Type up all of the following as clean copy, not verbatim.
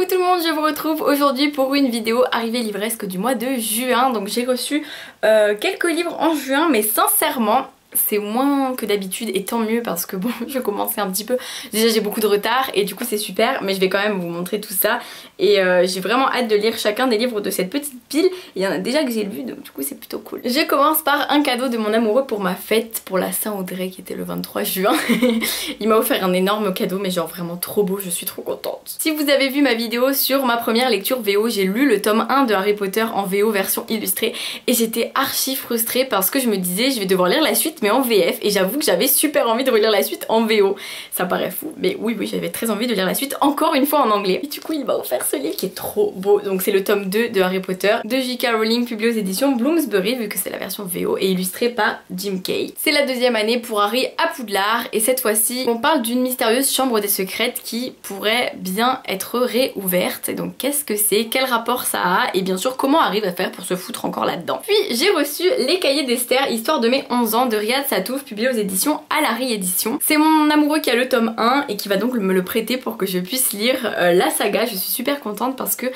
Coucou tout le monde, je vous retrouve aujourd'hui pour une vidéo arrivée livresque du mois de juin. Donc j'ai reçu quelques livres en juin, mais sincèrement c'est moins que d'habitude et tant mieux parce que bon, je commençais un petit peu, déjà j'ai beaucoup de retard et du coup c'est super, mais je vais quand même vous montrer tout ça et j'ai vraiment hâte de lire chacun des livres de cette petite pile. Il y en a déjà que j'ai lu, donc du coup c'est plutôt cool. Je commence par un cadeau de mon amoureux pour ma fête, pour la Saint-Audrey qui était le 23 juin. Il m'a offert un énorme cadeau, mais genre vraiment trop beau, je suis trop contente. Si vous avez vu ma vidéo sur ma première lecture VO, j'ai lu le tome 1 de Harry Potter en VO version illustrée et j'étais archi frustrée parce que je me disais je vais devoir lire la suite mais en VF, et j'avoue que j'avais super envie de relire la suite en VO. Ça paraît fou, mais oui j'avais très envie de lire la suite encore une fois en anglais. Et du coup il m'a offert ce livre qui est trop beau. Donc c'est le tome 2 de Harry Potter de J.K. Rowling, publié aux éditions Bloomsbury vu que c'est la version VO et illustrée par Jim Kay. C'est la deuxième année pour Harry à Poudlard et cette fois-ci on parle d'une mystérieuse chambre des secrètes qui pourrait bien être réouverte. Et donc qu'est-ce que c'est, quel rapport ça a et bien sûr comment Harry va faire pour se foutre encore là-dedans. Puis j'ai reçu Les Cahiers d'Esther, histoire de mes 11 ans de Riyad Sattouf, publié aux éditions Alary Éditions. C'est mon amoureux qui a le tome 1 et qui va donc me le prêter pour que je puisse lire la saga. Je suis super contente parce que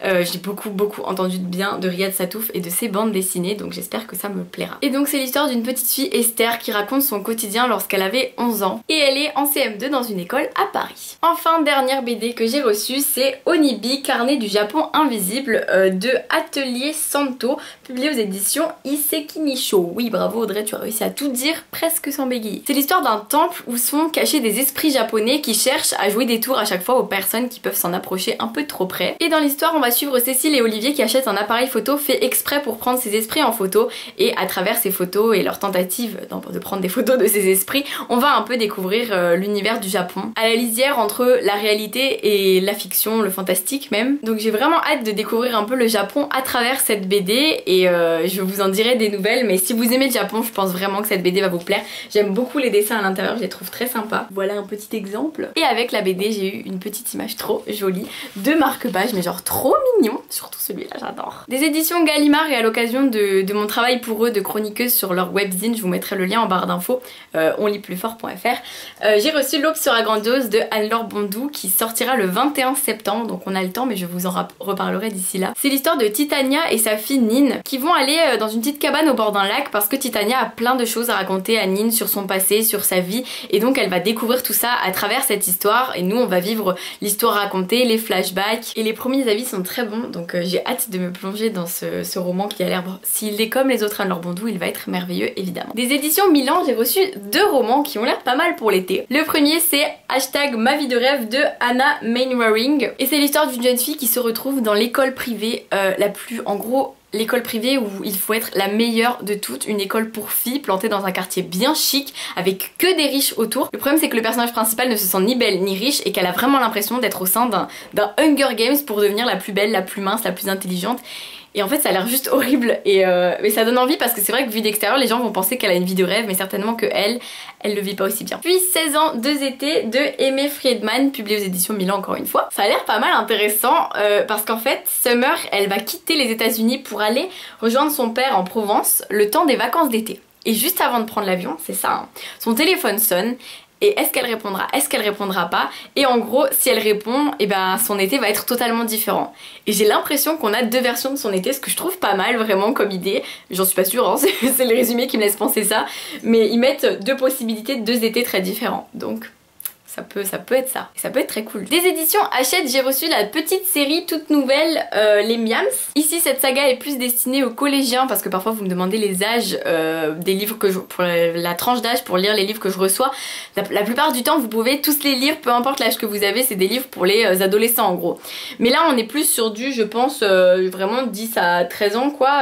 j'ai beaucoup entendu de bien de Riyad Sattouf et de ses bandes dessinées, donc j'espère que ça me plaira. Et donc c'est l'histoire d'une petite fille, Esther, qui raconte son quotidien lorsqu'elle avait 11 ans et elle est en CM2 dans une école à Paris. Enfin, dernière BD que j'ai reçue, c'est Onibi, carnet du Japon invisible de Atelier Santo, publié aux éditions Iseki Nisho. Oui bravo Audrey, tu as réussi à tout dire presque sans bégayer. C'est l'histoire d'un temple où sont cachés des esprits japonais qui cherchent à jouer des tours à chaque fois aux personnes qui peuvent s'en approcher un peu trop près. Et dans l'histoire on va suivre Cécile et Olivier qui achètent un appareil photo fait exprès pour prendre ces esprits en photo, et à travers ces photos et leur tentative de prendre des photos de ces esprits, on va un peu découvrir l'univers du Japon, à la lisière entre la réalité et la fiction, le fantastique même. Donc j'ai vraiment hâte de découvrir un peu le Japon à travers cette BD et je vous en dirai des nouvelles, mais si vous aimez le Japon je pense vraiment que cette BD va vous plaire. J'aime beaucoup les dessins à l'intérieur, je les trouve très sympas. Voilà un petit exemple. Et avec la BD j'ai eu une petite image trop jolie de marque-page, mais genre trop mignon, surtout celui-là j'adore. Des éditions Gallimard, et à l'occasion de mon travail pour eux de chroniqueuse sur leur webzine, je vous mettrai le lien en barre d'infos, onlitplusfort.fr. J'ai reçu L'Aube sera grandiose de Anne-Laure Bondou qui sortira le 21 septembre, donc on a le temps mais je vous en reparlerai d'ici là. C'est l'histoire de Titania et sa fille Nin qui vont aller dans une petite cabane au bord d'un lac parce que Titania a plein de choses à raconter à Nin sur son passé, sur sa vie, et donc elle va découvrir tout ça à travers cette histoire et nous on va vivre l'histoire racontée, les flashbacks, et les premiers avis sont très bons, donc j'ai hâte de me plonger dans ce roman qui a l'air, s'il est comme les autres Anne-Laure Bondou, il va être merveilleux évidemment. Des éditions Milan, j'ai reçu 2 romans qui ont l'air pas mal pour l'été. Le premier c'est #ma vie de rêve de Anna Mainwaring et c'est l'histoire d'une jeune fille qui se retrouve dans l'école privée l'école privée où il faut être la meilleure de toutes, une école pour filles plantée dans un quartier bien chic avec que des riches autour. Le problème c'est que le personnage principal ne se sent ni belle ni riche et qu'elle a vraiment l'impression d'être au sein d'un Hunger Games pour devenir la plus belle, la plus mince, la plus intelligente. Et en fait ça a l'air juste horrible mais ça donne envie parce que c'est vrai que vu d'extérieur les gens vont penser qu'elle a une vie de rêve, mais certainement que elle le vit pas aussi bien. Puis 16 ans, 2 étés de Aimé Friedman, publié aux éditions Milan encore une fois. Ça a l'air pas mal intéressant parce qu'en fait Summer elle va quitter les États-Unis pour aller rejoindre son père en Provence le temps des vacances d'été. Et juste avant de prendre l'avion, c'est ça, hein, son téléphone sonne. Et est-ce qu'elle répondra, est-ce qu'elle répondra pas? Et en gros, si elle répond, et ben son été va être totalement différent. Et j'ai l'impression qu'on a 2 versions de son été, ce que je trouve pas mal vraiment comme idée. J'en suis pas sûre, hein, c'est le résumé qui me laisse penser ça. Mais ils mettent 2 possibilités de 2 étés très différents. Donc ça peut être ça. Et ça peut être très cool. Des éditions Hachette, j'ai reçu la petite série toute nouvelle, Les Miams. Ici, cette saga est plus destinée aux collégiens parce que parfois vous me demandez les âges des livres pour la tranche d'âge pour lire les livres que je reçois. La plupart du temps, vous pouvez tous les lire, peu importe l'âge que vous avez, c'est des livres pour les adolescents en gros. Mais là, on est plus sur du, je pense, vraiment 10 à 13 ans quoi.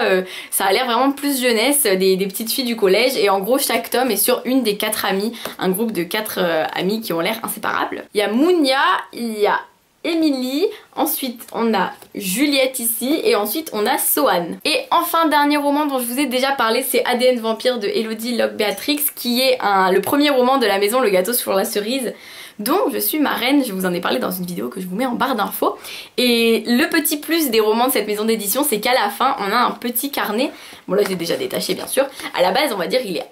Ça a l'air vraiment plus jeunesse, des petites filles du collège, et en gros, chaque tome est sur une des 4 amies, un groupe de 4 amies qui ont l'air inséparables. Il y a Mounia, il y a Émilie, ensuite on a Juliette ici, et ensuite on a Sohan. Et enfin, dernier roman dont je vous ai déjà parlé, c'est ADN Vampire de Elodie Locke-Béatrix, qui est le premier roman de la maison Le Gâteau sur la Cerise, dont je suis marraine. Je vous en ai parlé dans une vidéo que je vous mets en barre d'infos. Et le petit plus des romans de cette maison d'édition, c'est qu'à la fin on a un petit carnet. Bon là j'ai déjà détaché bien sûr. À la base on va dire il est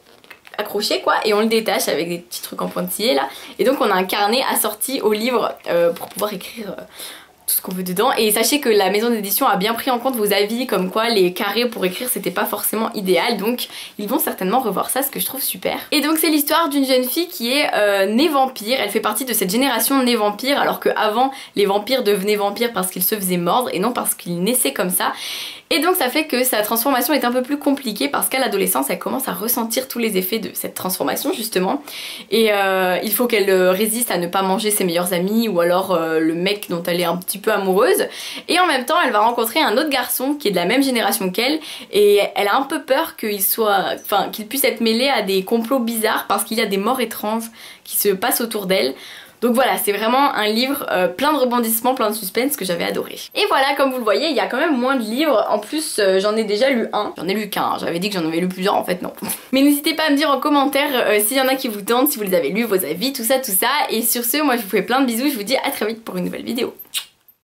accroché quoi, et on le détache avec des petits trucs en pointillés là, et donc on a un carnet assorti au livre pour pouvoir écrire tout ce qu'on veut dedans. Et sachez que la maison d'édition a bien pris en compte vos avis, comme quoi les carrés pour écrire c'était pas forcément idéal, donc ils vont certainement revoir ça, ce que je trouve super. Et donc c'est l'histoire d'une jeune fille qui est née vampire. Elle fait partie de cette génération née vampire, alors qu'avant les vampires devenaient vampires parce qu'ils se faisaient mordre et non parce qu'ils naissaient comme ça. Et donc ça fait que sa transformation est un peu plus compliquée parce qu'à l'adolescence elle commence à ressentir tous les effets de cette transformation justement. Et il faut qu'elle résiste à ne pas manger ses meilleurs amis ou alors le mec dont elle est un petit peu amoureuse. Et en même temps elle va rencontrer un autre garçon qui est de la même génération qu'elle et elle a un peu peur qu'il puisse être mêlé à des complots bizarres parce qu'il y a des morts étranges qui se passent autour d'elle. Donc voilà, c'est vraiment un livre plein de rebondissements, plein de suspense que j'avais adoré. Et voilà, comme vous le voyez, il y a quand même moins de livres. En plus, j'en ai déjà lu un. J'en ai lu qu'un, j'avais dit que j'en avais lu plusieurs, en fait non. Mais n'hésitez pas à me dire en commentaire s'il y en a qui vous tentent, si vous les avez lus, vos avis, tout ça. Et sur ce, moi je vous fais plein de bisous, je vous dis à très vite pour une nouvelle vidéo.